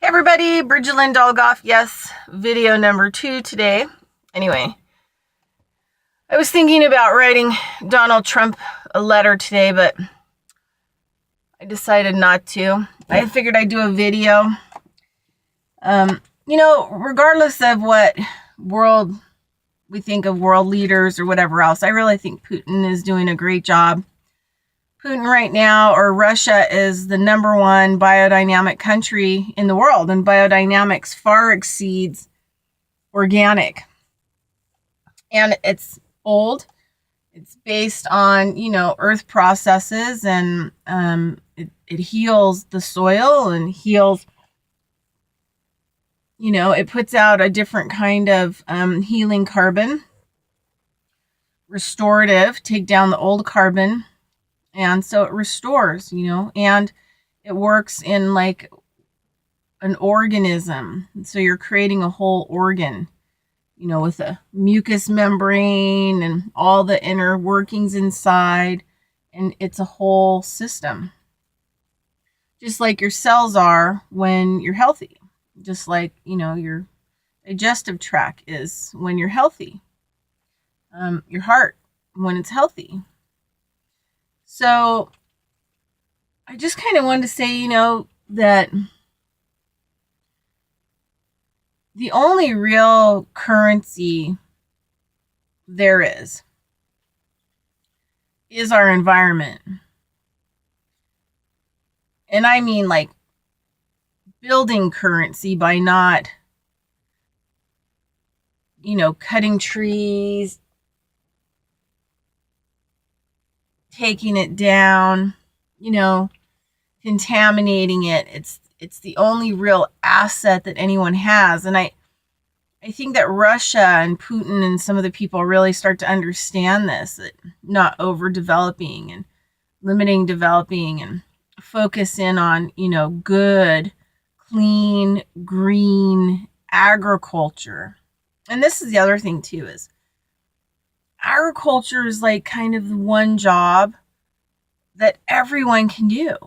Hey everybody, Bridgelyn Dolgoff. Yes, video number 2 today. Anyway, I was thinking about writing Donald Trump a letter today, but I decided not to. I figured I'd do a video. Regardless of what world we think of world leaders or whatever else, I really think Putin is doing a great job. Putin right now, or Russia, is the number one biodynamic country in the world, and biodynamics far exceeds organic. And it's old. It's based on, earth processes, and it heals the soil and heals, it puts out a different kind of healing carbon, restorative, take down the old carbon. And so it restores, and it works in like an organism. So you're creating a whole organ, with a mucous membrane and all the inner workings inside. And it's a whole system. Just like your cells are when you're healthy. Just like, your digestive tract is when you're healthy. Your heart when it's healthy. So I just kind of wanted to say, that the only real currency there is our environment. And I mean like building currency by not, cutting trees, taking it down, contaminating it. It's the only real asset that anyone has. And I think that Russia and Putin and some of the people really start to understand this, that not overdeveloping and limiting developing and focus in on, good, clean, green agriculture. And this is the other thing too, is agriculture is like kind of the one job that everyone can do.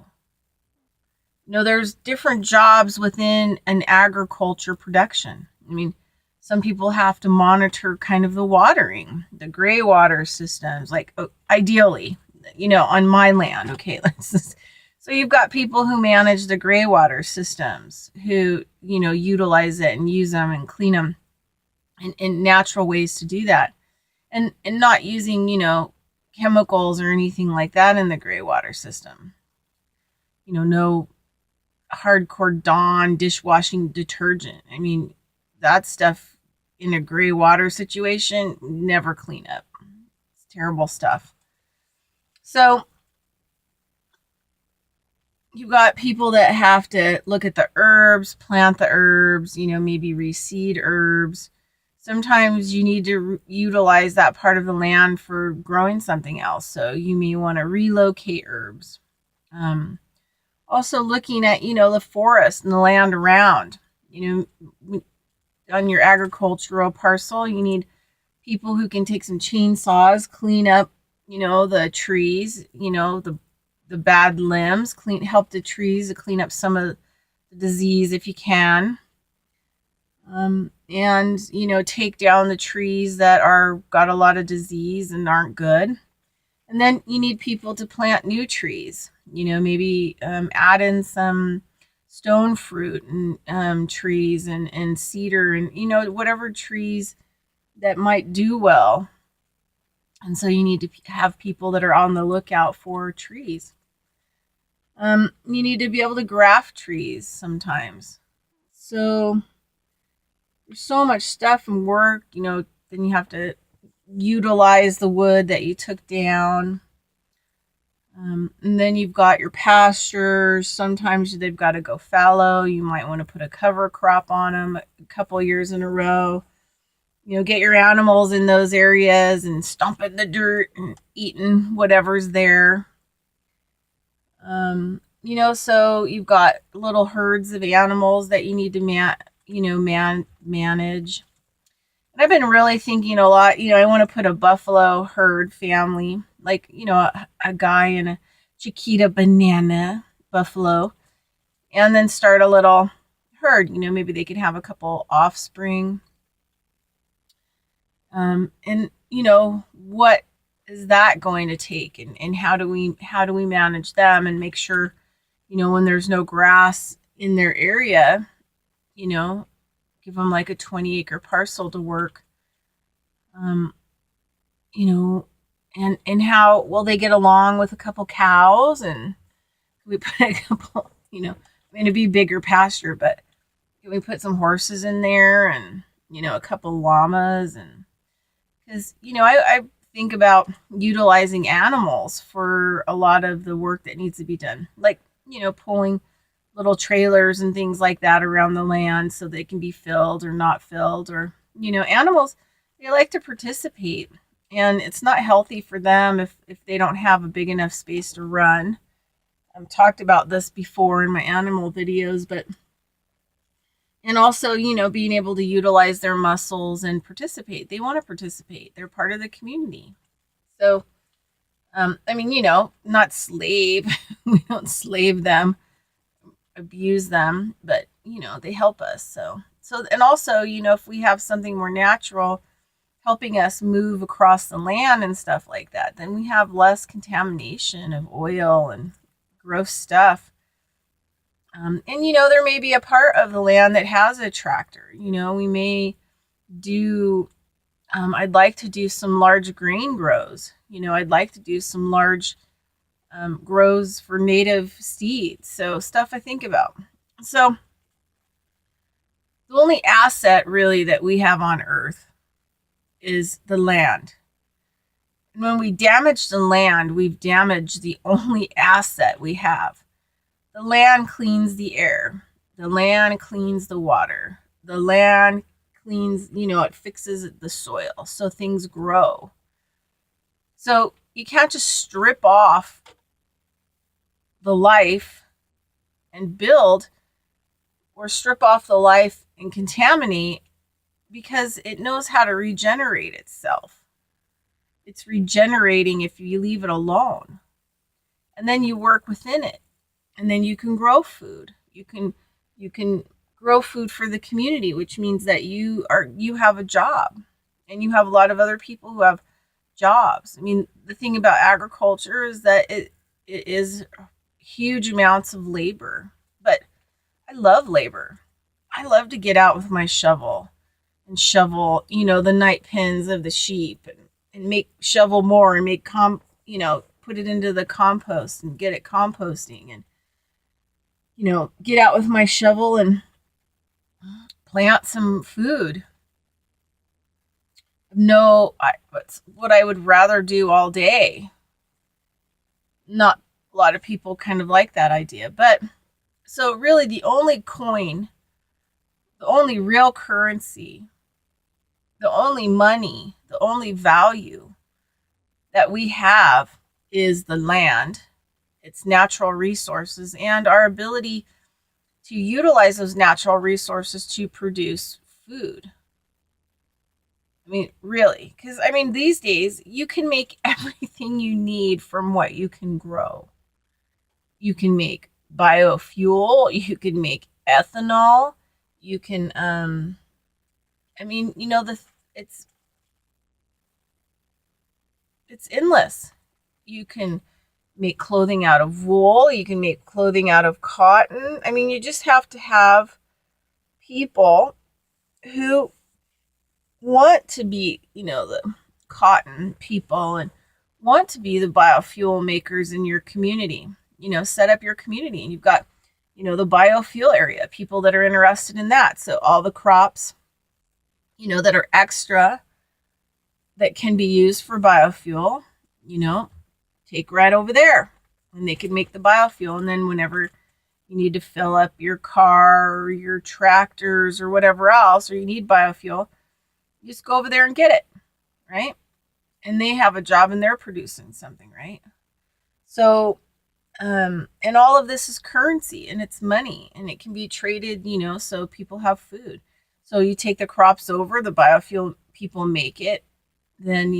There's different jobs within an agriculture production. I mean, some people have to monitor kind of the watering, the gray water systems, like ideally, on my land. Okay, so you've got people who manage the gray water systems, who, utilize it and use them and clean them in natural ways to do that. And not using, chemicals or anything like that in the gray water system. No hardcore Dawn dishwashing detergent. I mean, that stuff in a gray water situation, never clean up. It's terrible stuff. So you've got people that have to look at the herbs, plant the herbs, maybe reseed herbs. Sometimes you need to utilize that part of the land for growing something else. So you may want to relocate herbs. Also looking at, the forest and the land around. On your agricultural parcel, you need people who can take some chainsaws, clean up, the trees, the bad limbs, help the trees to clean up some of the disease if you can. And take down the trees that got a lot of disease and aren't good. And then you need people to plant new trees, maybe add in some stone fruit and trees and cedar and whatever trees that might do well. And so you need to have people that are on the lookout for trees. You need to be able to graft trees sometimes. So there's so much stuff and work, then you have to utilize the wood that you took down. And then you've got your pastures. Sometimes they've got to go fallow. You might want to put a cover crop on them a couple years in a row. Get your animals in those areas and stomping the dirt and eating whatever's there. So you've got little herds of animals that you need to manage. And I've been really thinking a lot, I want to put a buffalo herd family, like, a guy and a Chiquita banana buffalo, and then start a little herd. Maybe they could have a couple offspring. And what is that going to take, and how do we manage them and make sure, when there's no grass in their area, you know, give them like a 20-acre parcel to work, um, you know, and how will they get along with a couple cows, and we put a couple, it'd be bigger pasture, but can we put some horses in there, and, a couple llamas, and because, I think about utilizing animals for a lot of the work that needs to be done, like, pulling little trailers and things like that around the land so they can be filled or not filled, or, animals, they like to participate, and it's not healthy for them if they don't have a big enough space to run. I've talked about this before in my animal videos, but and also, being able to utilize their muscles and participate. They want to participate. They're part of the community. So, not slave. We don't slave them, abuse them, but, they help us. So, and also, if we have something more natural helping us move across the land and stuff like that, then we have less contamination of oil and gross stuff. And, there may be a part of the land that has a tractor. We may do, I'd like to do some large grain grows. I'd like to do some large grows for native seeds. So stuff I think about. So the only asset really that we have on earth is the land. And when we damage the land, we've damaged the only asset we have. The land cleans the air. The land cleans the water. The land cleans, it fixes the soil so things grow. So you can't just strip off the life and build, or strip off the life and contaminate, because it knows how to regenerate itself. It's regenerating if you leave it alone. And then you work within it. And then you can grow food. You can grow food for the community, which means that you have a job, and you have a lot of other people who have jobs. The thing about agriculture is that it is huge amounts of labor, but I love labor. I love to get out with my shovel and shovel, the night pens of the sheep, and shovel more and put it into the compost and get it composting, and get out with my shovel and plant some food. That's what I would rather do all day. Not a lot of people kind of like that idea, but so really the only coin, the only real currency, the only money, the only value that we have is the land, its natural resources, and our ability to utilize those natural resources to produce food. Really, because these days you can make everything you need from what you can grow. You can make biofuel, you can make ethanol, you can it's endless. You can make clothing out of wool. You can make clothing out of cotton. You just have to have people who want to be, the cotton people, and want to be the biofuel makers in your community. Set up your community, and you've got, the biofuel area, people that are interested in that. So all the crops, that are extra that can be used for biofuel, take right over there, and they can make the biofuel. And then whenever you need to fill up your car or your tractors or whatever else, or you need biofuel, you just go over there and get it, right? And they have a job, and they're producing something, right? So, and all of this is currency, and it's money, and it can be traded, so people have food. So you take the crops over, the biofuel people make it, then,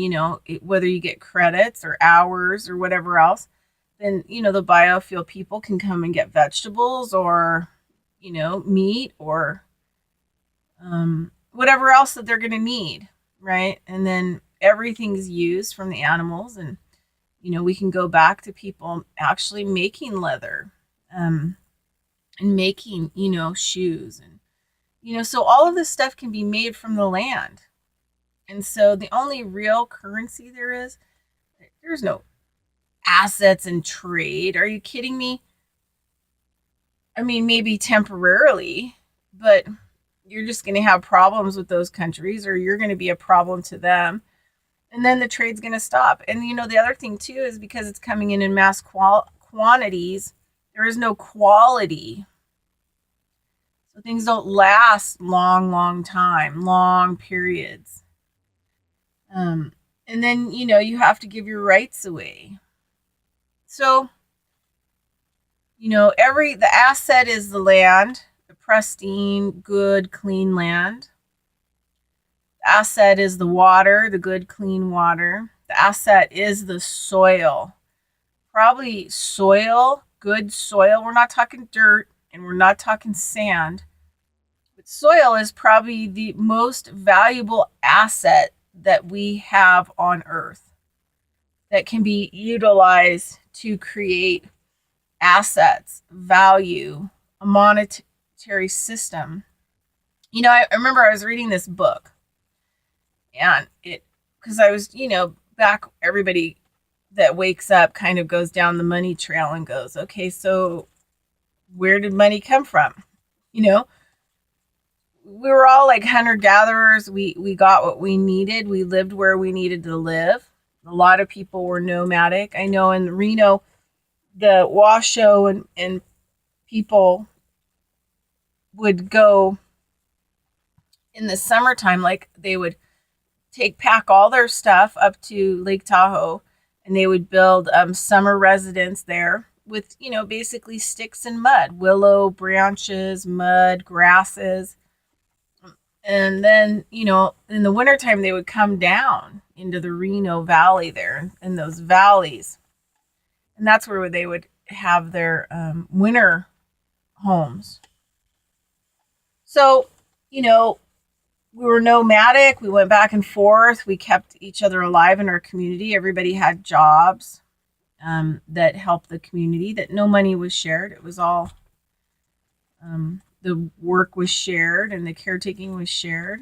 whether you get credits or hours or whatever else, then, the biofuel people can come and get vegetables, or, meat or whatever else that they're going to need, right? And then everything's used from the animals, and we can go back to people actually making leather, and making shoes, and so all of this stuff can be made from the land. And so the only real currency there's no assets and trade. Are you kidding me? I mean, maybe temporarily, but you're just going to have problems with those countries, or you're going to be a problem to them. And then the trade's going to stop. And, the other thing, too, is because it's coming in mass quantities, there is no quality. So things don't last long time, long periods. And then, you have to give your rights away. So, the asset is the land, the pristine, good, clean land. The asset is the water, the good, clean water. The asset is the soil. Probably soil, good soil. We're not talking dirt and we're not talking sand. But soil is probably the most valuable asset that we have on earth that can be utilized to create assets, value, a monetary system. I remember I was reading this book, and because I was, back, everybody that wakes up kind of goes down the money trail and goes, okay, so where did money come from? We were all like hunter gatherers. We got what we needed. We lived where we needed to live. A lot of people were nomadic. I know in Reno, the Washoe and people would go in the summertime, like they would pack all their stuff up to Lake Tahoe, and they would build summer residence there with, basically sticks and mud, willow branches, mud, grasses. And then, in the wintertime, they would come down into the Reno Valley there, in those valleys. And that's where they would have their winter homes. So, we were nomadic. We went back and forth. We kept each other alive in our community. Everybody had jobs that helped the community, that no money was shared. It was all, the work was shared and the caretaking was shared.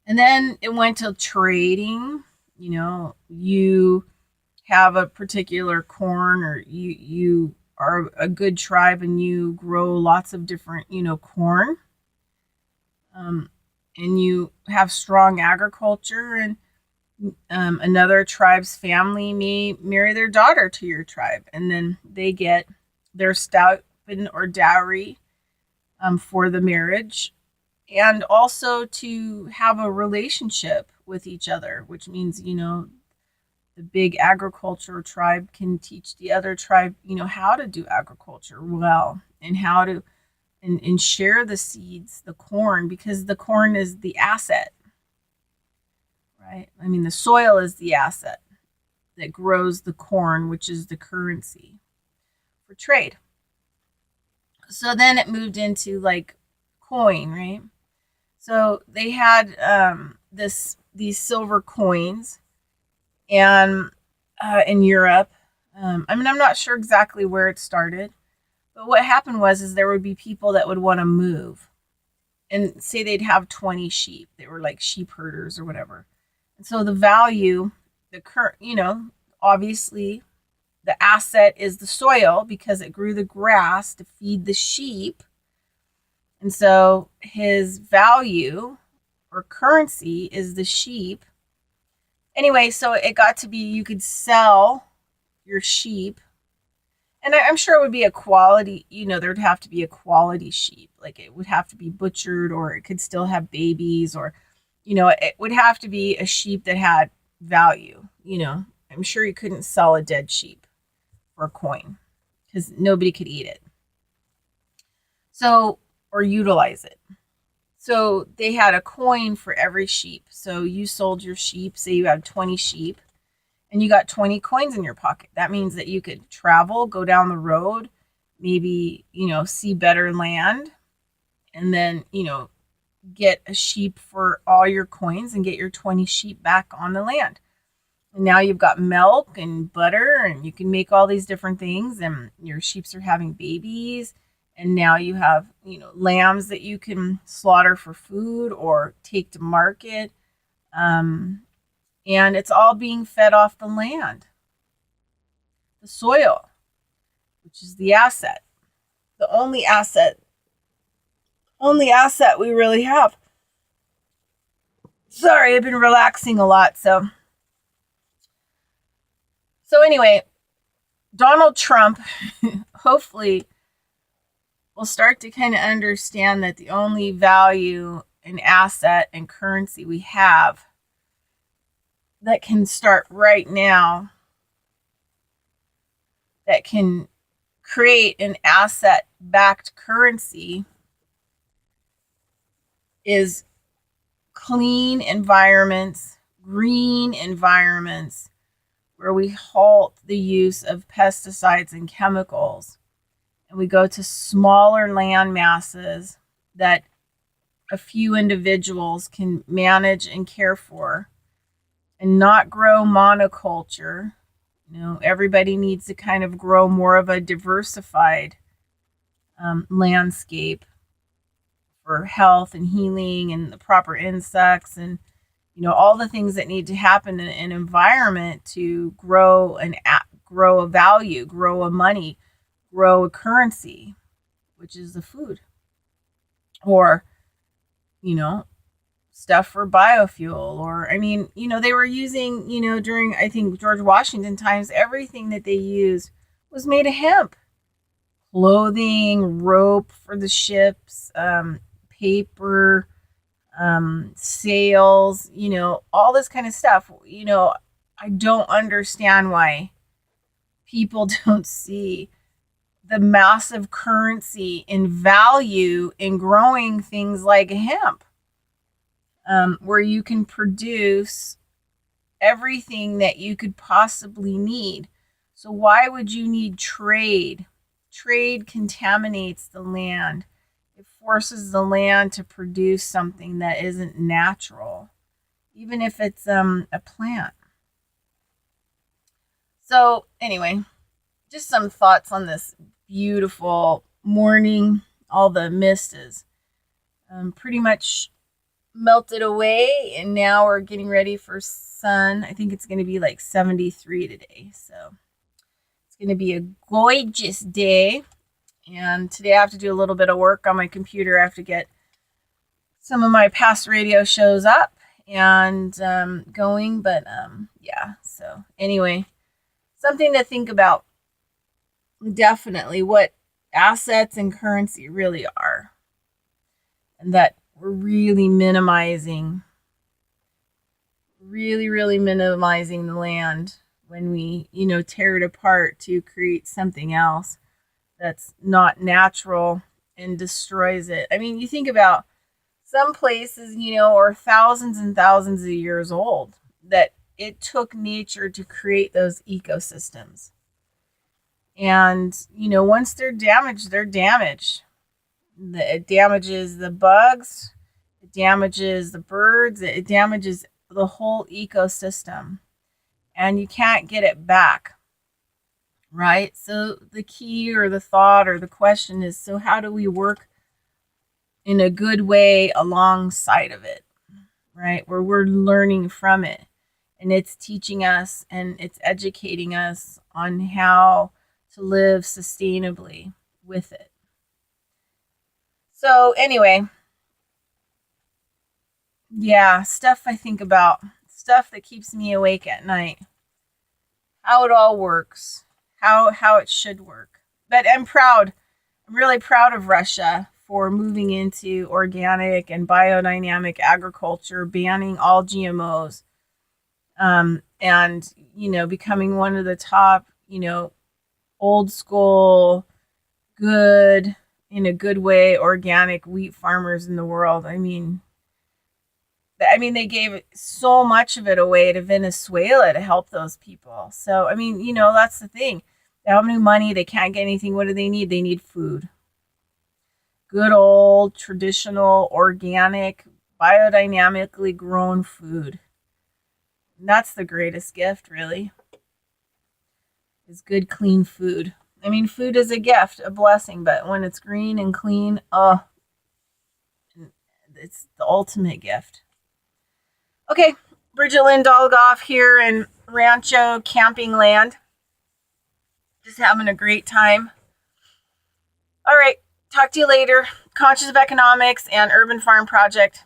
And then it went to trading. You have a particular corn, or you are a good tribe and you grow lots of different, corn. And you have strong agriculture, and another tribe's family may marry their daughter to your tribe, and then they get their stipend or dowry for the marriage, and also to have a relationship with each other, which means, the big agriculture tribe can teach the other tribe, how to do agriculture well, and how to and share the seeds, the corn, because the corn is the asset, right? I mean, the soil is the asset that grows the corn, which is the currency for trade. So then it moved into like coin, right? So they had these silver coins, and in Europe, I'm not sure exactly where it started. But what happened was there would be people that would want to move, and say they'd have 20 sheep. They were like sheep herders or whatever. And so the value, obviously the asset is the soil, because it grew the grass to feed the sheep. And so his value or currency is the sheep. Anyway, so it got to be you could sell your sheep. And I'm sure it would be a quality, there'd have to be a quality sheep. Like it would have to be butchered, or it could still have babies, or, it would have to be a sheep that had value. I'm sure you couldn't sell a dead sheep for a coin, because nobody could eat it. So, or utilize it. So they had a coin for every sheep. So you sold your sheep, say you had 20 sheep, and you got 20 coins in your pocket. That means that you could travel, go down the road, maybe, see better land, and then, get a sheep for all your coins and get your 20 sheep back on the land. And now you've got milk and butter, and you can make all these different things, and your sheeps are having babies. And now you have, lambs that you can slaughter for food or take to market. And it's all being fed off the land, the soil, which is the asset, the only asset we really have. Sorry, I've been relaxing a lot. So anyway, Donald Trump hopefully will start to kind of understand that the only value and asset and currency we have that can start right now, that can create an asset-backed currency, is clean environments, green environments, where we halt the use of pesticides and chemicals, and we go to smaller land masses that a few individuals can manage and care for, and not grow monoculture. Everybody needs to kind of grow more of a diversified landscape for health and healing and the proper insects and all the things that need to happen in an environment to grow a value, grow a money, grow a currency, which is the food, or stuff for biofuel. Or they were using, during, I think, George Washington times, everything that they used was made of hemp. Clothing, rope for the ships, paper, sails, all this kind of stuff. I don't understand why people don't see the massive currency and value in growing things like hemp, where you can produce everything that you could possibly need. So why would you need trade? Trade contaminates the land. It forces the land to produce something that isn't natural, even if it's a plant. So anyway, just some thoughts on this beautiful morning. All the mist is pretty much melted away, and now we're getting ready for sun. I think it's going to be like 73 today, so it's going to be a gorgeous day. And today I have to do a little bit of work on my computer. I have to get some of my past radio shows up and going. But yeah, so anyway, something to think about. Definitely what assets and currency really are. And that we're really minimizing the land when we, tear it apart to create something else that's not natural and destroys it. You think about some places, are thousands and thousands of years old, that it took nature to create those ecosystems. And, once they're damaged, they're damaged. It damages the bugs, it damages the birds, it damages the whole ecosystem. And you can't get it back. Right? So the key or the thought or the question is, so how do we work in a good way alongside of it? Right? Where we're learning from it, and it's teaching us and it's educating us on how to live sustainably with it. So anyway, yeah, stuff I think about, stuff that keeps me awake at night, how it all works, how it should work. But I'm really proud of Russia for moving into organic and biodynamic agriculture, banning all GMOs, and, becoming one of the top, old school, good, in a good way, organic wheat farmers in the world. They gave so much of it away to Venezuela to help those people. So, that's the thing. They don't have any money. They can't get anything. What do they need? They need food. Good old traditional, organic, biodynamically grown food. And that's the greatest gift, really, is good, clean food. I mean, food is a gift, a blessing, but when it's green and clean, it's the ultimate gift. Okay, Bridget Lynn Dolgoff here in Rancho Camping Land. Just having a great time. All right, talk to you later. Conscious of Economics and Urban Farm Project.